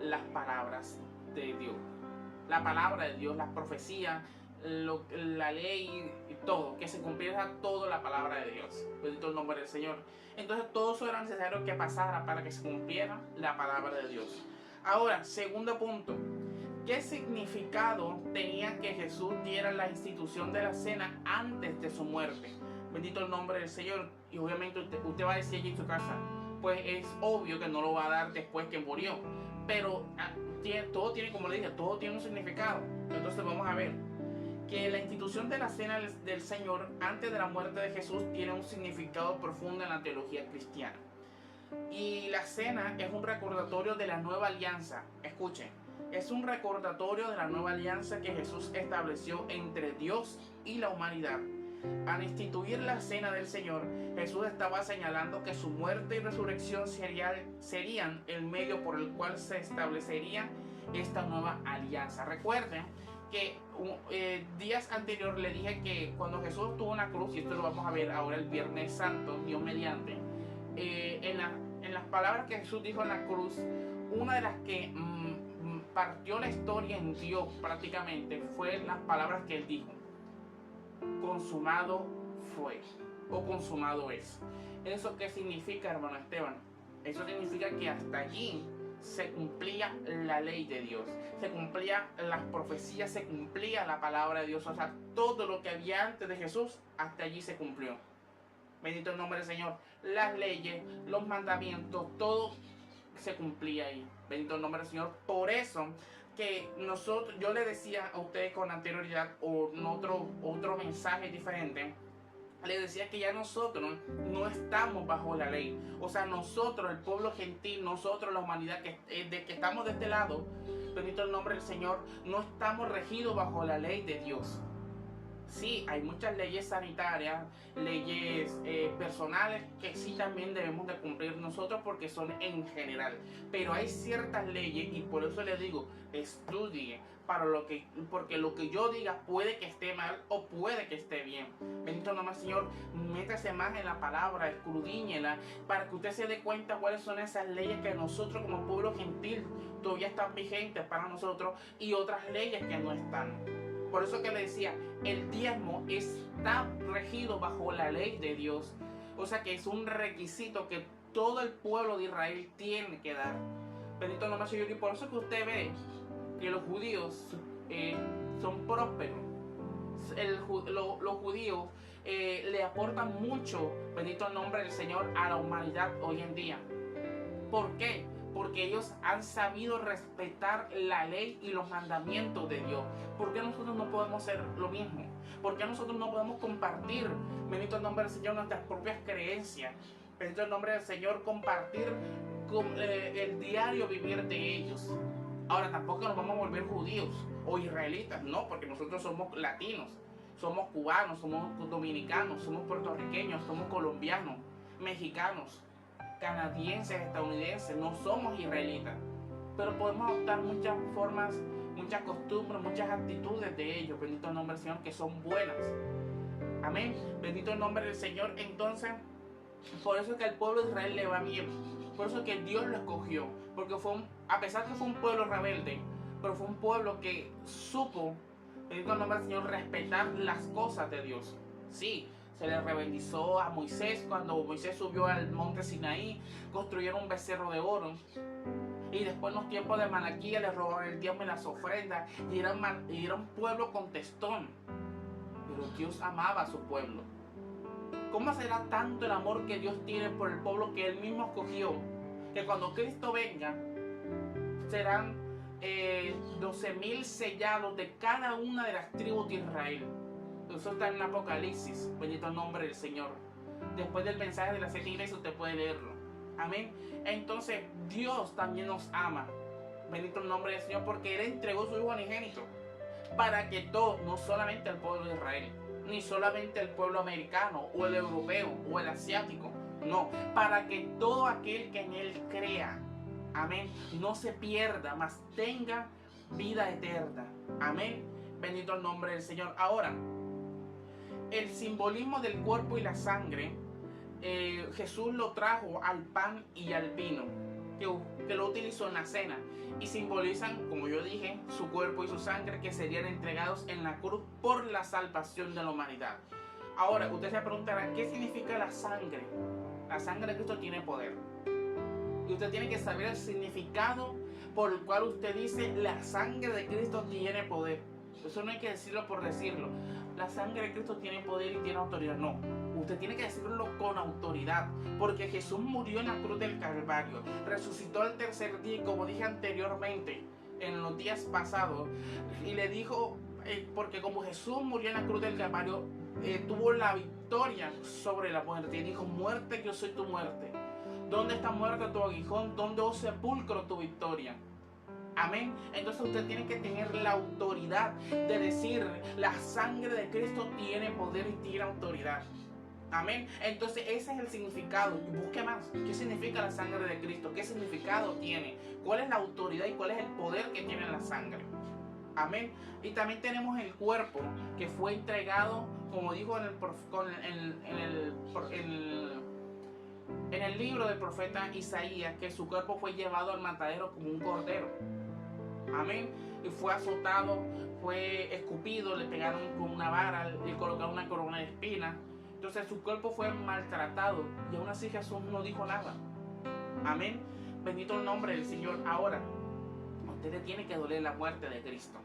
las palabras de Dios. La palabra de Dios, las profecías, la ley y todo, que se cumpliera toda la palabra de Dios. Bendito el nombre del Señor. Entonces todo eso era necesario que pasara para que se cumpliera la palabra de Dios. Ahora, segundo punto, ¿qué significado tenía que Jesús diera la institución de la cena antes de su muerte? Bendito el nombre del Señor. Y obviamente usted va a decir allí en su casa, pues es obvio que no lo va a dar después que murió, pero todo tiene, como le dije, todo tiene un significado. Entonces vamos a ver que la institución de la cena del Señor antes de la muerte de Jesús tiene un significado profundo en la teología cristiana. Y la cena es un recordatorio de la nueva alianza. Escuchen, es un recordatorio de la nueva alianza que Jesús estableció entre Dios y la humanidad. Al instituir la cena del Señor, Jesús estaba señalando que su muerte y resurrección serían el medio por el cual se establecería esta nueva alianza. Recuerden que días anteriores le dije que cuando Jesús estuvo en la cruz, y esto lo vamos a ver ahora el Viernes Santo, Dios mediante, en las palabras que Jesús dijo en la cruz, una de las que partió la historia en Dios prácticamente fue las palabras que él dijo: consumado fue, o consumado es. ¿Eso qué significa, hermano Esteban? Eso significa que hasta allí se cumplía la ley de Dios, se cumplía las profecías, se cumplía la palabra de Dios. O sea, todo lo que había antes de Jesús, hasta allí se cumplió. Bendito el nombre del Señor. Las leyes, los mandamientos, todo se cumplía ahí. Bendito el nombre del Señor. Por eso que nosotros, yo le decía a ustedes con anterioridad o en otro mensaje diferente, le decía que ya nosotros no estamos bajo la ley. O sea, nosotros, el pueblo gentil, nosotros, la humanidad, de que estamos de este lado, bendito el nombre del Señor, no estamos regidos bajo la ley de Dios. Sí, hay muchas leyes sanitarias, leyes personales que sí también debemos de cumplir nosotros porque son en general. Pero hay ciertas leyes y por eso les digo, estudie porque lo que yo diga puede que esté mal o puede que esté bien. Bendito nomás Señor, métase más en la palabra, escudriñela para que usted se dé cuenta cuáles son esas leyes que nosotros como pueblo gentil todavía están vigentes para nosotros y otras leyes que no están. Por eso que le decía, el diezmo está regido bajo la ley de Dios. O sea que es un requisito que todo el pueblo de Israel tiene que dar. Bendito el nombre del Señor. Y por eso que usted ve que los judíos son prósperos. Los judíos le aportan mucho, bendito el nombre del Señor, a la humanidad hoy en día. ¿Por qué? Porque ellos han sabido respetar la ley y los mandamientos de Dios. ¿Por qué nosotros no podemos hacer lo mismo? ¿Por qué nosotros no podemos compartir, bendito el nombre del Señor, nuestras propias creencias? Bendito el nombre del Señor, compartir el diario vivir de ellos. Ahora, tampoco nos vamos a volver judíos o israelitas, no, porque nosotros somos latinos, somos cubanos, somos dominicanos, somos puertorriqueños, somos colombianos, mexicanos, canadienses, estadounidenses, no somos israelitas, pero podemos adoptar muchas formas, muchas costumbres, muchas actitudes de ellos, bendito el nombre del Señor, que son buenas. Amén, bendito el nombre del Señor. Entonces, por eso es que al pueblo de Israel le va bien, por eso es que Dios lo escogió, porque a pesar que fue un pueblo rebelde, pero fue un pueblo que supo, bendito el nombre del Señor, respetar las cosas de Dios. Sí, se le rebendició a Moisés cuando Moisés subió al monte Sinaí, construyeron un becerro de oro. Y después en los tiempos de Malaquía le robaron el diezmo y las ofrendas. Y era un pueblo contestón. Pero Dios amaba a su pueblo. ¿Cómo será tanto el amor que Dios tiene por el pueblo que Él mismo escogió? Que cuando Cristo venga, serán 12,000 sellados de cada una de las tribus de Israel. Eso está en Apocalipsis, bendito el nombre del Señor. Después del mensaje de las 7 iglesias usted puede leerlo. Amén. Entonces Dios también nos ama, bendito el nombre del Señor, porque Él entregó su Hijo unigénito para que todos, no solamente el pueblo de Israel, ni solamente el pueblo americano o el europeo o el asiático, no, para que todo aquel que en Él crea, amén, no se pierda, mas tenga vida eterna. Amén. Bendito el nombre del Señor. Ahora, el simbolismo del cuerpo y la sangre, Jesús lo trajo al pan y al vino, que lo utilizó en la cena, y simbolizan, como yo dije, su cuerpo y su sangre que serían entregados en la cruz por la salvación de la humanidad. Ahora, usted se preguntará, ¿qué significa la sangre? La sangre de Cristo tiene poder. Y usted tiene que saber el significado por el cual usted dice, la sangre de Cristo tiene poder. Eso no hay que decirlo por decirlo. La sangre de Cristo tiene poder y tiene autoridad. No, usted tiene que decirlo con autoridad, porque Jesús murió en la cruz del Calvario, resucitó al tercer día, como dije anteriormente en los días pasados, y le dijo, porque como Jesús murió en la cruz del Calvario, tuvo la victoria sobre la muerte, y dijo, muerte, yo soy tu muerte. ¿Dónde está muerte tu aguijón? ¿Dónde, oh sepulcro, tu victoria? Amén. Entonces usted tiene que tener la autoridad de decir, la sangre de Cristo tiene poder y tiene autoridad. Amén. Entonces ese es el significado. Busque más. ¿Qué significa la sangre de Cristo? ¿Qué significado tiene? ¿Cuál es la autoridad y cuál es el poder que tiene la sangre? Amén. Y también tenemos el cuerpo que fue entregado, como dijo en el libro del profeta Isaías, que su cuerpo fue llevado al matadero como un cordero. Amén. Y fue azotado, fue escupido, le pegaron con una vara, le colocaron una corona de espinas. Entonces su cuerpo fue maltratado y aún así Jesús no dijo nada. Amén. Bendito el nombre del Señor. Ahora, a usted le tiene que doler la muerte de Cristo.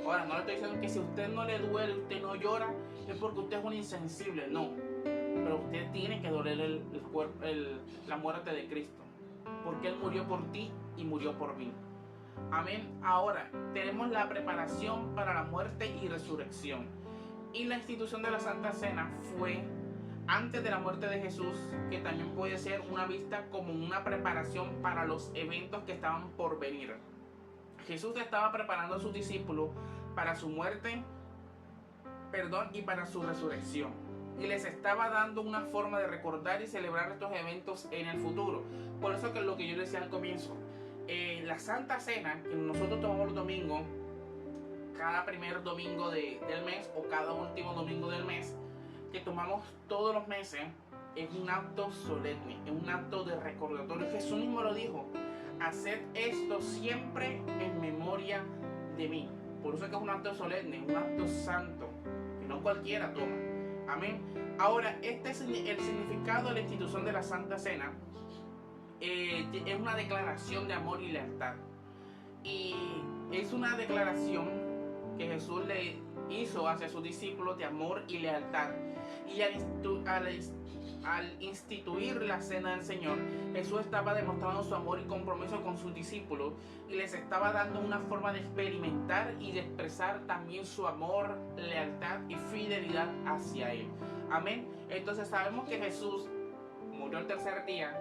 Ahora, no le estoy diciendo que si a usted no le duele, usted no llora, es porque usted es un insensible. No. Pero usted tiene que doler la muerte de Cristo, porque Él murió por ti y murió por mí. Amén. Ahora tenemos la preparación para la muerte y resurrección. Y la institución de la Santa Cena fue antes de la muerte de Jesús, que también puede ser una vista como una preparación para los eventos que estaban por venir. Jesús estaba preparando a sus discípulos para su muerte, y para su resurrección. Y les estaba dando una forma de recordar y celebrar estos eventos en el futuro. Por eso que es lo que yo decía al comienzo. La Santa Cena, que nosotros tomamos los domingos, cada primer domingo del mes o cada último domingo del mes, que tomamos todos los meses, es un acto solemne, es un acto de recordatorio. Jesús mismo lo dijo: haced esto siempre en memoria de mí. Por eso es que es un acto solemne, un acto santo, que no cualquiera toma. Amén. Ahora, este es el significado de la institución de la Santa Cena. Es una declaración de amor y lealtad. Y es una declaración que Jesús le hizo hacia sus discípulos de amor y lealtad. Y al instituir la Cena del Señor, Jesús estaba demostrando su amor y compromiso con sus discípulos y les estaba dando una forma de experimentar y de expresar también su amor, lealtad y fidelidad hacia Él. Amén. Entonces sabemos que Jesús murió el tercer día,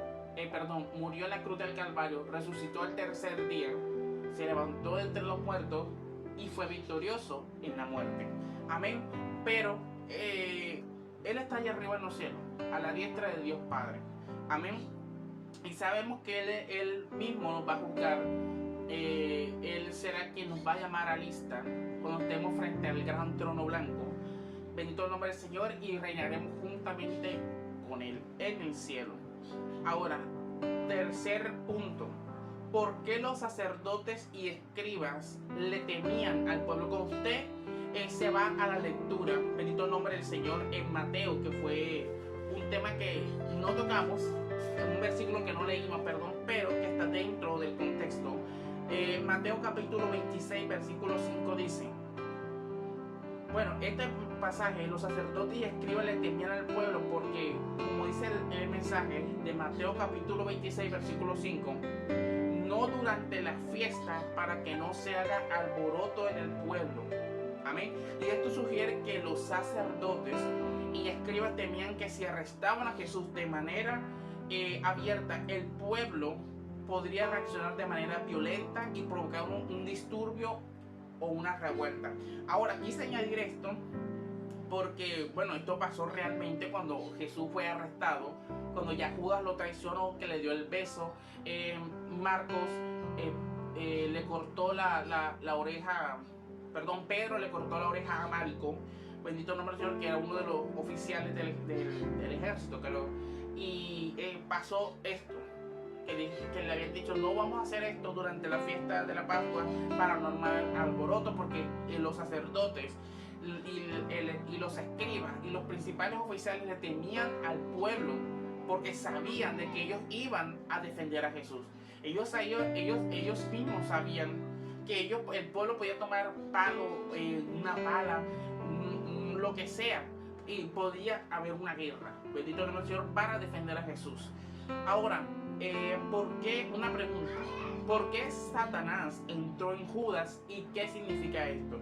murió en la cruz del Calvario, resucitó el tercer día, se levantó de entre los muertos y fue victorioso en la muerte. Amén. Pero Él está allá arriba en los cielos, a la diestra de Dios Padre. Amén. Y sabemos que Él mismo nos va a juzgar. Él será quien nos va a llamar a lista cuando estemos frente al gran trono blanco. Bendito el nombre del Señor, y reinaremos juntamente con Él en el cielo. Ahora, tercer punto. ¿Por qué los sacerdotes y escribas le temían al pueblo? Con usted se va a la lectura, bendito el nombre del Señor, en Mateo, que fue un tema que no tocamos, un versículo que no leímos, pero que está dentro del contexto. Mateo capítulo 26, versículo 5 dice: bueno, este pasaje, los sacerdotes y escribas le temían al pueblo porque, como dice el mensaje de Mateo capítulo 26, versículo 5, no durante la fiesta, para que no se haga alboroto en el pueblo. Amén. Y esto sugiere que los sacerdotes y escribas temían que si arrestaban a Jesús de manera abierta, el pueblo podría reaccionar de manera violenta y provocar un disturbio o una revuelta. Ahora, quise añadir esto porque, bueno, esto pasó realmente cuando Jesús fue arrestado, cuando ya Judas lo traicionó, que le dio el beso. Marcos le cortó la oreja, Pedro le cortó la oreja a Malco, bendito el nombre del Señor, que era uno de los oficiales del ejército, pasó esto, que le habían dicho: no vamos a hacer esto durante la fiesta de la Pascua para no armar alboroto, porque los sacerdotes y los escribas y los principales oficiales le temían al pueblo, porque sabían de que ellos iban a defender a Jesús. Ellos mismos sabían que el pueblo podía tomar una pala, lo que sea, y podía haber una guerra, bendito el nombre del Señor, para defender a Jesús. Ahora, una pregunta: ¿por qué Satanás entró en Judas y qué significa esto?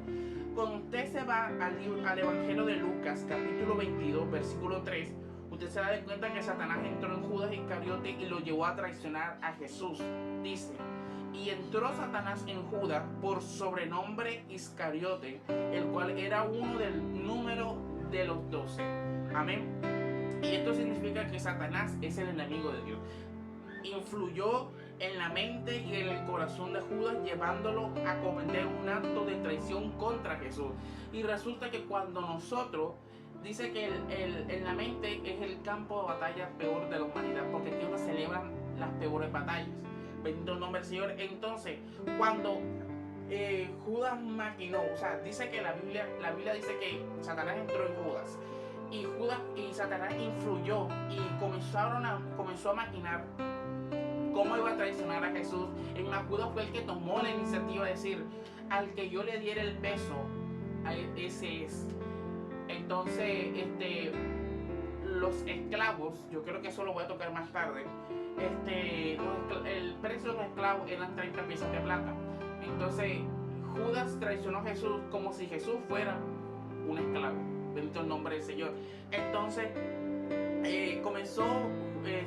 Cuando usted se va al Evangelio de Lucas, capítulo 22, versículo 3, usted se da cuenta que Satanás entró en Judas Iscariote y lo llevó a traicionar a Jesús. Dice: y entró Satanás en Judas por sobrenombre Iscariote, el cual era uno del número de los 12. Amén. Y esto significa que Satanás es el enemigo de Dios. Influyó en la mente y en el corazón de Judas, llevándolo a cometer un acto de traición contra Jesús. Y resulta que cuando nosotros, dice que en la mente es el campo de batalla peor de la humanidad, porque aquí donde celebran las peores batallas. Bendito el nombre del Señor. Entonces, cuando Judas maquinó, dice que la Biblia dice que Satanás entró en Judas, y Satanás influyó y comenzó a maquinar cómo iba a traicionar a Jesús. En más, Judas fue el que tomó la iniciativa de decir: al que yo le diera el beso, ese es. Entonces, los esclavos, yo creo que eso lo voy a tocar más tarde, el precio de los esclavos eran 30 piezas de plata. Entonces Judas traicionó a Jesús como si Jesús fuera un esclavo. Bendito el nombre del Señor. Entonces comenzó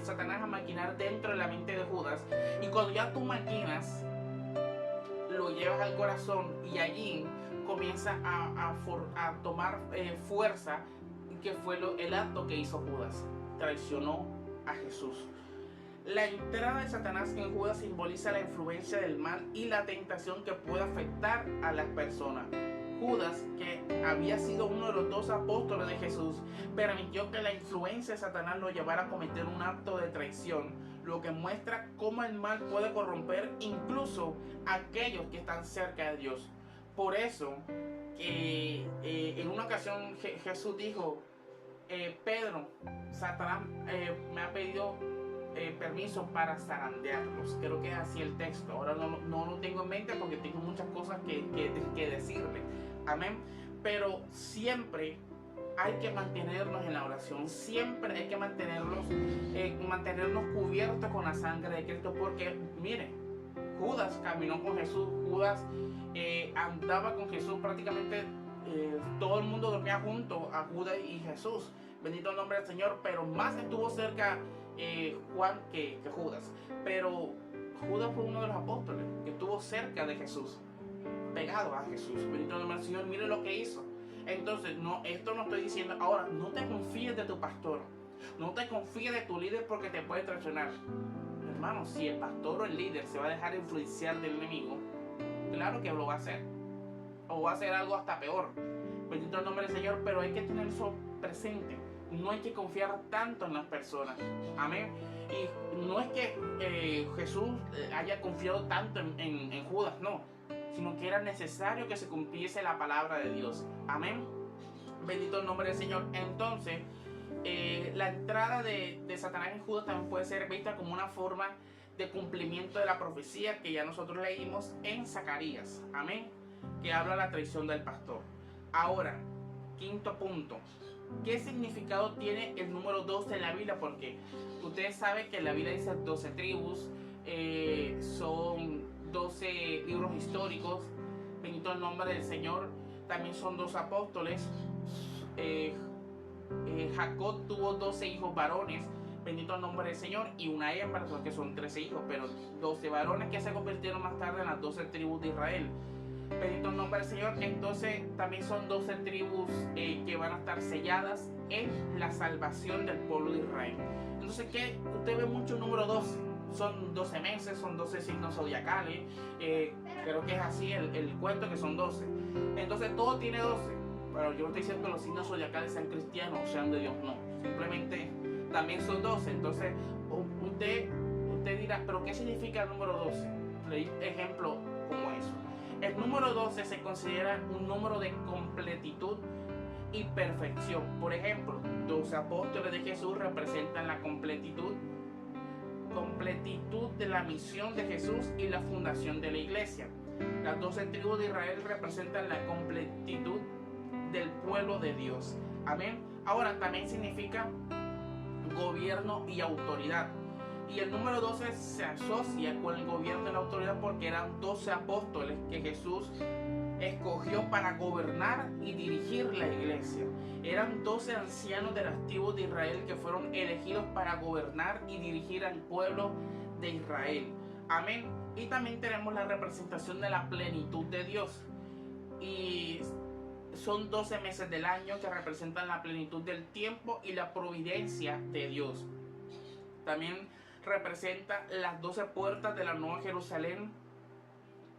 Satanás a maquinar dentro de la mente de Judas. Y cuando ya tú maquinas, lo llevas al corazón y allí comienza a tomar fuerza, que fue el acto que hizo Judas. Traicionó a Jesús. La entrada de Satanás en Judas simboliza la influencia del mal y la tentación que puede afectar a las personas. Judas, que había sido uno de los 2 apóstoles de Jesús, permitió que la influencia de Satanás lo llevara a cometer un acto de traición, lo que muestra cómo el mal puede corromper incluso a aquellos que están cerca de Dios. Por eso, en una ocasión Jesús dijo, Pedro, Satanás me ha pedido permiso para zarandearlos. Creo que es así el texto. Ahora no lo tengo en mente porque tengo muchas cosas que decirle. Amén. Pero siempre hay que mantenernos en la oración. Siempre hay que mantenernos cubiertos con la sangre de Cristo. Porque, mire, Judas caminó con Jesús. Judas andaba con Jesús. Prácticamente todo el mundo dormía junto a Judas y Jesús. Bendito el nombre del Señor. Pero más estuvo cerca Juan que Judas. Pero Judas fue uno de los apóstoles que estuvo cerca de Jesús, pegado a Jesús. Bendito el nombre del Señor. Mire lo que hizo. Entonces, esto no estoy diciendo ahora, no te confíes de tu pastor, no te confíes de tu líder porque te puede traicionar. Hermano, si el pastor o el líder se va a dejar influenciar del enemigo, claro que lo va a hacer, o va a hacer algo hasta peor. Bendito el nombre del Señor. Pero hay que tener eso presente. No hay que confiar tanto en las personas. Amén. Y no es que Jesús haya confiado tanto en Judas, no, sino que era necesario que se cumpliese la palabra de Dios. Amén. Bendito el nombre del Señor. Entonces, la entrada de Satanás en Judas también puede ser vista como una forma de cumplimiento de la profecía que ya nosotros leímos en Zacarías. Amén. Que habla de la traición del pastor. Ahora, quinto punto. ¿Qué significado tiene el número 12 en la Biblia? Porque ustedes saben que en la Biblia dice 12 tribus, son 12 libros históricos. Bendito el nombre del Señor. También son 2 apóstoles. Jacob tuvo 12 hijos varones. Bendito el nombre del Señor. Y una hembra, que son 13 hijos, pero 12 varones que se convirtieron más tarde en las 12 tribus de Israel. Bendito el nombre del Señor. Entonces también son 12 tribus que van a estar selladas en la salvación del pueblo de Israel. Entonces, ¿qué? Usted ve mucho el número 12. Son 12 meses, son 12 signos zodiacales. Creo que es así el cuento, que son 12. Entonces todo tiene 12. Pero yo no estoy diciendo que los signos zodiacales sean cristianos o sean de Dios, no. Simplemente también son 12. Entonces usted dirá, ¿pero qué significa el número 12? Leí ejemplo como eso. El número 12 se considera un número de completitud y perfección. Por ejemplo, 12 apóstoles de Jesús representan la completitud de la misión de Jesús y la fundación de la iglesia. Las 12 tribus de Israel representan la completitud del pueblo de Dios. Amén. Ahora también significa gobierno y autoridad. Y el número 12 se asocia con el gobierno y la autoridad porque eran 12 apóstoles que Jesús escogió para gobernar y dirigir la iglesia. Eran 12 ancianos de las tribus de Israel que fueron elegidos para gobernar y dirigir al pueblo de Israel. Amén. Y también tenemos la representación de la plenitud de Dios. Y son 12 meses del año que representan la plenitud del tiempo y la providencia de Dios. También representa las 12 puertas de la Nueva Jerusalén,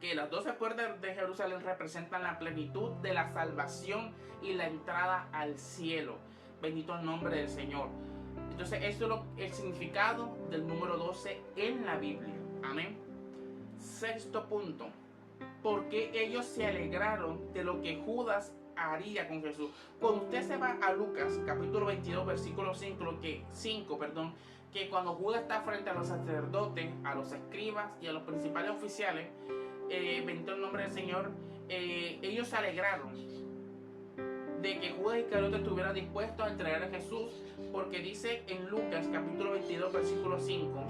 que las 12 puertas de Jerusalén representan la plenitud de la salvación y la entrada al cielo. Bendito el nombre del Señor. Entonces, eso es el significado del número 12 en la Biblia. Amén. Sexto punto. ¿Por qué ellos se alegraron de lo que Judas haría con Jesús? Cuando usted se va a Lucas, capítulo 22, versículo 5, que cuando Judas está frente a los sacerdotes, a los escribas y a los principales oficiales, bendito el nombre del Señor, ellos se alegraron de que Judas Iscariote estuviera dispuesto a entregar a Jesús, porque dice en Lucas capítulo 22 versículo 5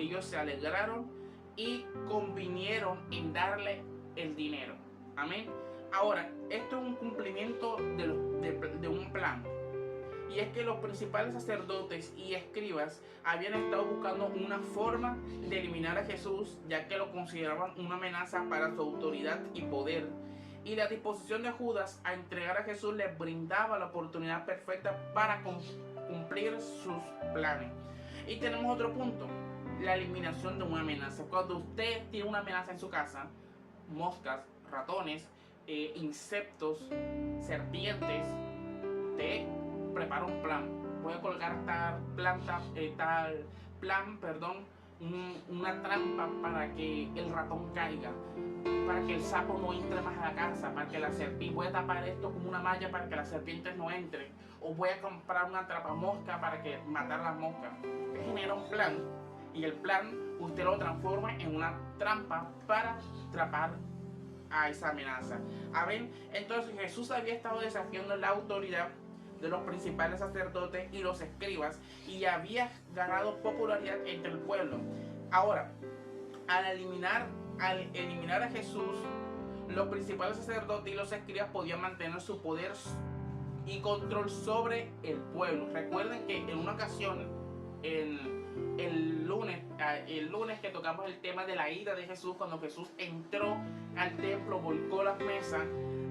ellos se alegraron y convinieron en darle el dinero. Amén. Ahora, esto es un cumplimiento de un plan. Y es que los principales sacerdotes y escribas habían estado buscando una forma de eliminar a Jesús, ya que lo consideraban una amenaza para su autoridad y poder. Y la disposición de Judas a entregar a Jesús les brindaba la oportunidad perfecta para cumplir sus planes. Y tenemos otro punto, la eliminación de una amenaza. Cuando usted tiene una amenaza en su casa, moscas, ratones, insectos, serpientes, usted prepara un plan. Voy a colgar una trampa para que el ratón caiga, para que el sapo no entre más a la casa, para que la serpiente, voy a tapar esto como una malla para que las serpientes no entren, o voy a comprar una atrapamosca para que matar las moscas. Usted genera un plan y el plan usted lo transforma en una trampa para atrapar a esa amenaza. Amén. Entonces Jesús había estado desafiando la autoridad de los principales sacerdotes y los escribas y había ganado popularidad entre el pueblo. Ahora, al eliminar a Jesús, los principales sacerdotes y los escribas podían mantener su poder y control sobre el pueblo. Recuerden que en una ocasión, el lunes que tocamos el tema de la ira de Jesús, cuando Jesús entró al templo, volcó las mesas,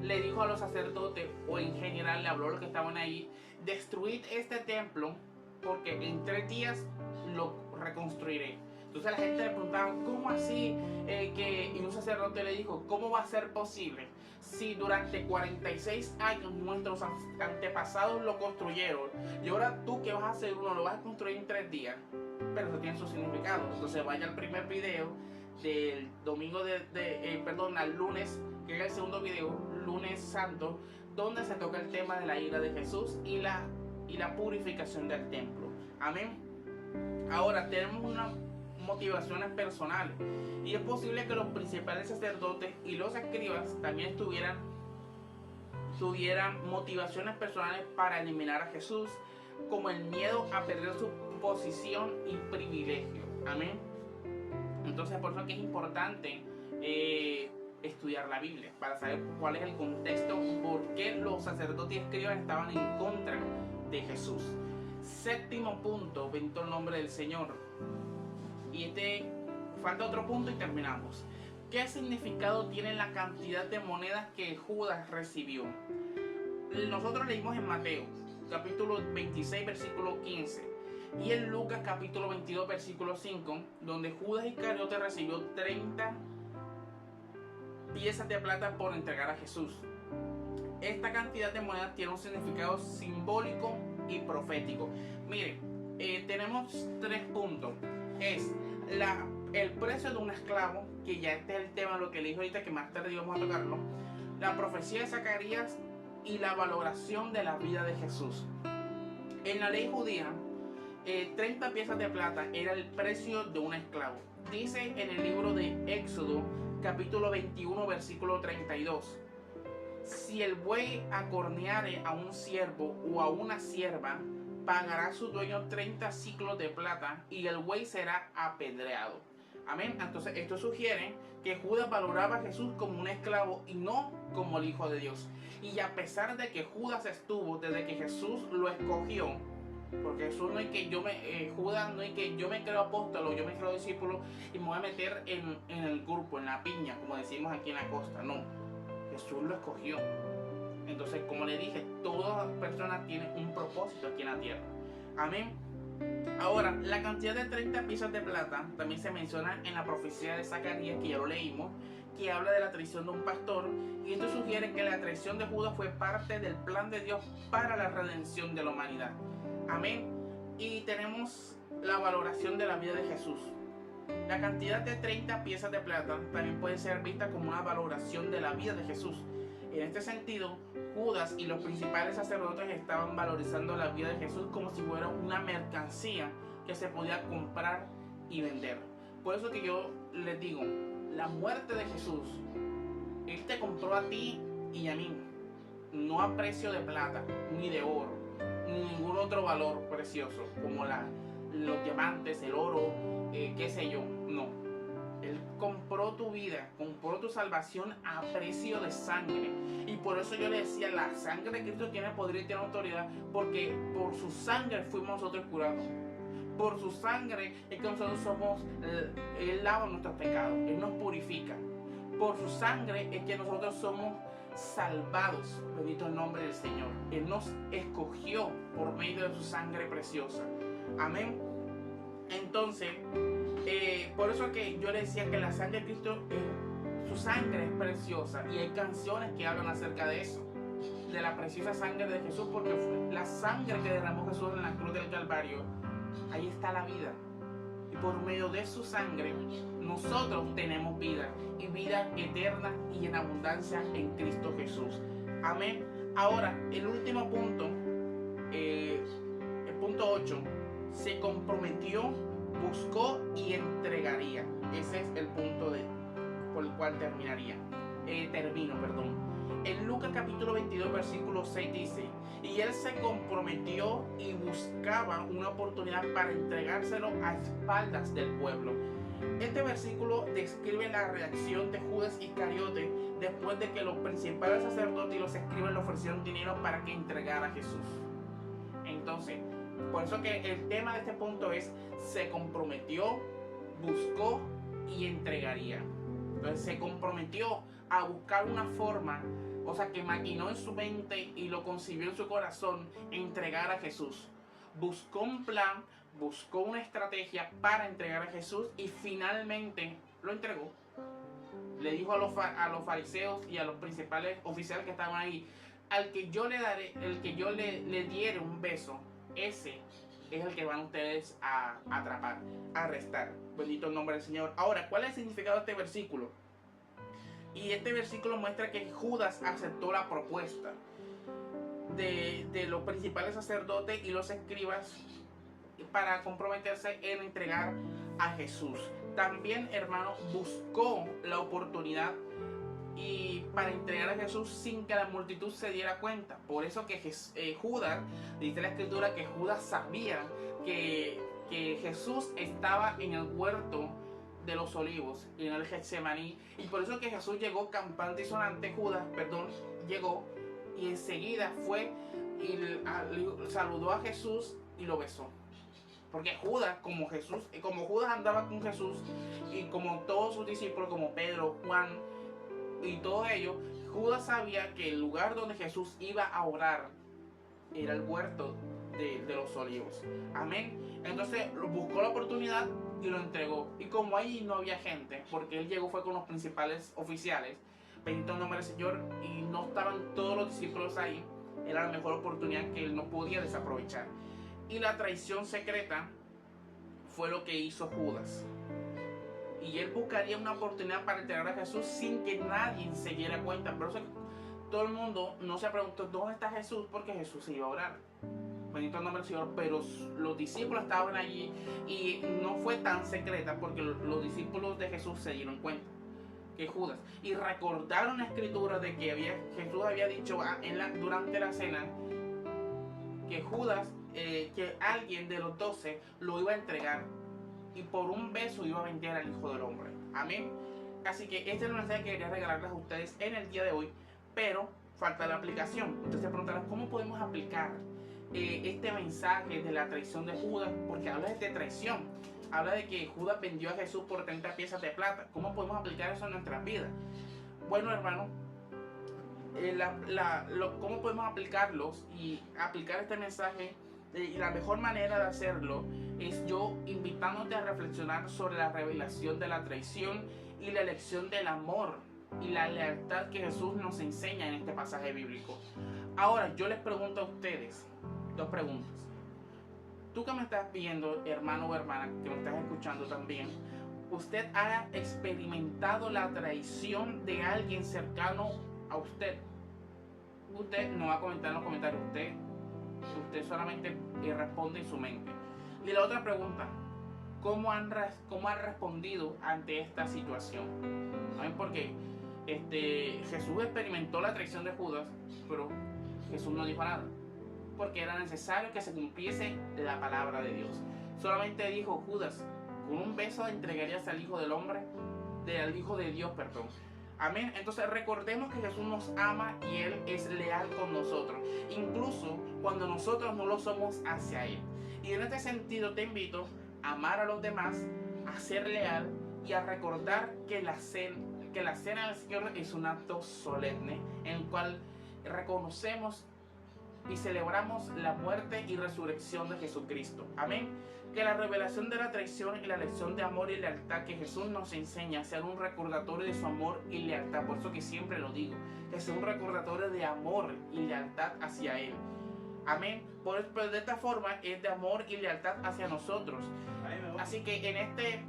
le dijo a los sacerdotes, o en general le habló a los que estaban ahí, destruid este templo porque en 3 días lo reconstruiré. Entonces la gente le preguntaba, ¿cómo así? Y un sacerdote le dijo, ¿cómo va a ser posible si durante 46 años nuestros antepasados lo construyeron y ahora tú que vas a hacer uno lo vas a construir en 3 días? Pero eso tiene su significado. Entonces vaya al primer video del domingo al lunes, que es el segundo video, lunes santo, donde se toca el tema de la ira de Jesús y la purificación del templo. Amén. Ahora tenemos unas motivaciones personales y es posible que los principales sacerdotes y los escribas también tuvieran motivaciones personales para eliminar a Jesús, como el miedo a perder su posición y privilegio. Amén. Entonces por eso que es importante estudiar la Biblia para saber cuál es el contexto, por qué los sacerdotes y escribas estaban en contra de Jesús. Séptimo punto, bendito el nombre del Señor. Y falta otro punto y terminamos. ¿Qué significado tiene la cantidad de monedas que Judas recibió? Nosotros leímos en Mateo capítulo 26 versículo 15 y en Lucas capítulo 22 versículo 5, donde Judas Iscariote recibió 30 piezas de plata por entregar a Jesús. Esta cantidad de monedas tiene un significado simbólico y profético. Miren, tenemos 3 puntos. Es el precio de un esclavo, que ya este es el tema, lo que le dije ahorita, que más tarde vamos a tocarlo, la profecía de Zacarías y la valoración de la vida de Jesús. En la ley judía, 30 piezas de plata era el precio de un esclavo. Dice en el libro de Éxodo capítulo 21 versículo 32: si el buey acorneare a un siervo o a una sierva, pagará su dueño 30 ciclos de plata y el buey será apedreado. Amén. Entonces esto sugiere que Judas valoraba a Jesús como un esclavo y no como el Hijo de Dios. Y a pesar de que Judas estuvo desde que Jesús lo escogió, porque Jesús no es que Judas no es que yo me creo apóstol o yo me creo discípulo y me voy a meter en el grupo, en la piña, como decimos aquí en la costa. No, Jesús lo escogió. Entonces, como le dije, todas las personas tienen un propósito aquí en la tierra. Amén. Ahora, la cantidad de 30 piezas de plata también se menciona en la profecía de Zacarías, que ya lo leímos, que habla de la traición de un pastor, y esto sugiere que la traición de Judas fue parte del plan de Dios para la redención de la humanidad. Amén. Y tenemos la valoración de la vida de Jesús. La cantidad de 30 piezas de plata también puede ser vista como una valoración de la vida de Jesús. En este sentido, Judas y los principales sacerdotes estaban valorizando la vida de Jesús como si fuera una mercancía que se podía comprar y vender. Por eso que yo les digo, la muerte de Jesús, Él te compró a ti y a mí, no a precio de plata, ni de oro, ni ningún otro valor precioso, como los diamantes, el oro, qué sé yo, no. Él compró tu vida, compró tu salvación a precio de sangre. Y por eso yo le decía, la sangre de Cristo tiene poder y tiene autoridad, porque por su sangre fuimos nosotros curados. Por su sangre es que nosotros somos, Él lava nuestros pecados, Él nos purifica. Por su sangre es que nosotros somos salvados. Bendito el nombre del Señor. Él nos escogió por medio de su sangre preciosa. Amén. Entonces, por eso que yo le decía que la sangre de Cristo, su sangre es preciosa, y hay canciones que hablan acerca de eso, de la preciosa sangre de Jesús, porque fue la sangre que derramó Jesús en la cruz del Calvario. Ahí está la vida, y por medio de su sangre nosotros tenemos vida, y vida eterna y en abundancia en Cristo Jesús. Amén. Ahora, el último punto, el punto 8, se comprometió, buscó y entregaría. Ese es el punto por el cual termino. En Lucas capítulo 22 versículo 6 dice: y él se comprometió y buscaba una oportunidad para entregárselo a espaldas del pueblo. Este versículo describe la reacción de Judas Iscariote después de que los principales sacerdotes y los escribas le ofrecieron dinero para que entregara a Jesús. Entonces, por eso que el tema de este punto es: se comprometió, buscó y entregaría. Entonces se comprometió a buscar una forma, o sea, que maquinó en su mente y lo concibió en su corazón, entregar a Jesús. Buscó un plan, buscó una estrategia para entregar a Jesús, y finalmente lo entregó. Le dijo a los fariseos y a los principales oficiales que estaban ahí: al que yo le daré, el que yo le diere un beso, ese es el que van ustedes a atrapar, a arrestar. Bendito el nombre del Señor. Ahora, ¿cuál es el significado de este versículo? Y este versículo muestra que Judas aceptó la propuesta de los principales sacerdotes y los escribas para comprometerse en entregar a Jesús. También, hermano, buscó la oportunidad y para entregar a Jesús sin que la multitud se diera cuenta. Por eso que Judas, dice la escritura que Judas sabía que Jesús estaba en el huerto de los olivos, en el Getsemaní, y por eso que Jesús llegó campante y sonante. Llegó y enseguida fue y saludó a Jesús y lo besó. Porque Judas, como Judas andaba con Jesús, y como todos sus discípulos, como Pedro, Juan y todos ellos, Judas sabía que el lugar donde Jesús iba a orar era el huerto de los olivos. Amén. Entonces buscó la oportunidad y lo entregó. Y como ahí no había gente, porque él llegó fue con los principales oficiales, bendito el nombre del Señor, y no estaban todos los discípulos ahí, era la mejor oportunidad que él no podía desaprovechar. Y la traición secreta fue lo que hizo Judas. Y él buscaría una oportunidad para entregar a Jesús sin que nadie se diera cuenta. Pero eso, todo el mundo no se preguntó dónde está Jesús, porque Jesús se iba a orar. Bendito el nombre del Señor. Pero los discípulos estaban allí, y no fue tan secreta porque los discípulos de Jesús se dieron cuenta que Judas, y recordaron la escritura de que Jesús había dicho durante la cena que Judas, que alguien de los 12 lo iba a entregar, y por un beso iba a vender al Hijo del Hombre. Amén. Así que esta es la mensaje que quería regalarles a ustedes en el día de hoy, pero falta la aplicación. Ustedes se preguntarán cómo podemos aplicar este mensaje de la traición de Judas, porque habla de traición, habla de que Judas vendió a Jesús por 30 piezas de plata. ¿Cómo podemos aplicar eso en nuestras vidas? Bueno, hermano, ¿cómo podemos aplicarlos y aplicar este mensaje? Y la mejor manera de hacerlo es yo invitándote a reflexionar sobre la revelación de la traición y la elección del amor y la lealtad que Jesús nos enseña en este pasaje bíblico. Ahora, yo les pregunto a ustedes dos preguntas. Tú que me estás viendo, hermano o hermana, que me estás escuchando también, ¿usted ha experimentado la traición de alguien cercano a usted? Usted no va a comentar en los comentarios, usted solamente responde en su mente. Y la otra pregunta: ¿cómo han respondido ante esta situación? ¿Saben? Porque Jesús experimentó la traición de Judas, pero Jesús no dijo nada, porque era necesario que se cumpliese la palabra de Dios. Solamente dijo: Judas, con un beso entregarías al Hijo del Hombre, al Hijo de Dios, perdón. Amén. Entonces recordemos que Jesús nos ama y Él es leal con nosotros, incluso cuando nosotros no lo somos hacia Él. Y en este sentido te invito a amar a los demás, a ser leal y a recordar que la cena del Señor es un acto solemne en el cual reconocemos y celebramos la muerte y resurrección de Jesucristo. Amén. Que la revelación de la traición y la lección de amor y lealtad que Jesús nos enseña sea un recordatorio de su amor y lealtad. Por eso que siempre lo digo, que sea un recordatorio de amor y lealtad hacia Él. Amén. Pero de esta forma es de amor y lealtad hacia nosotros. Así que en este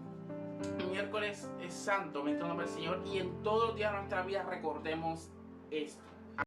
miércoles santo, bendito nombre del Señor, y en todos los días de nuestra vida recordemos esto.